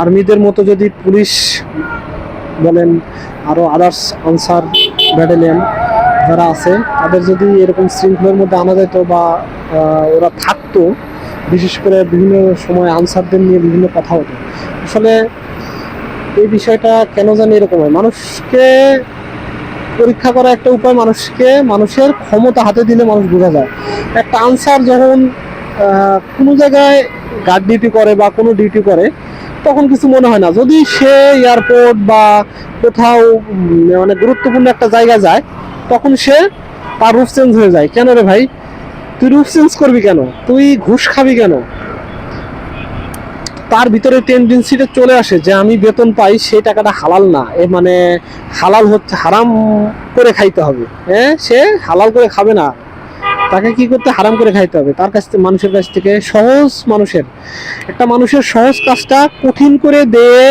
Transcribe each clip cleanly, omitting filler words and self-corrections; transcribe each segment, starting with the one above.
আর্মিদের মতো যদি পুলিশ বলেন আরও আদার্স আনসার ব্যাটালিয়ন যারা আছে তাদের যদি এরকম শৃঙ্খলার মধ্যে আনা যেত বা ওরা থাকতো, বিশেষ করে বিভিন্ন সময় আনসারদের নিয়ে বিভিন্ন কথা হতো। আসলে এই বিষয়টা কেন জানি এরকম হয়, মানুষকে পরীক্ষা করা একটা উপায়, মানুষের ক্ষমতা হাতে দিলে মানুষ বোঝা যায়। একটা আনসার যখন কোনো জায়গায় গার্ড ডিউটি করে বা কোনো ডিউটি করে তখন কিছু মনে হয় না। যদি সে এয়ারপোর্ট বা কোথাও মানে গুরুত্বপূর্ণ একটা জায়গা যায় তখন সে তার রূপ চেঞ্জ হয়ে যায়। কেন রে ভাই, তুই রূপ চেঞ্জ করবি কেন? তুই ঘুষ খাবি কেন? তার ভিতরে টেন্ডেন্সিটা চলে আসে যে আমি বেতন পাই সেই টাকাটা হালাল না, এ মানে হালাল হচ্ছে, হারাম করে খাইতে হবে। হ্যাঁ, সে হালাল করে খাবে না, তাকে কি করতে, হারাম করে খাইতে হবে। তার কাছ থেকে, মানুষের কাছ থেকে, সহজ মানুষের, একটা মানুষের সহজ কাজটা কঠিন করে দিয়ে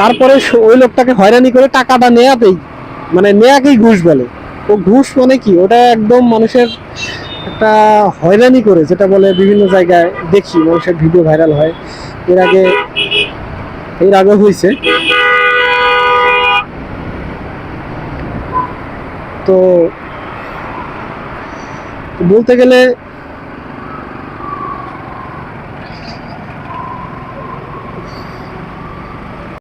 তারপরে ওই লোকটাকে হয়রানি করে টাকাটা নেয়াতেই, মানে নেয়াকেই ঘুষ বলে। ও ঘুষ মানে কি, ওটা একদম মানুষের একটা হয়রানি করে, যেটা বলে বিভিন্ন জায়গায় দেখি মানুষের ভিডিও ভাইরাল হয়। এর আগে হয়েছে। তো বলতে গেলে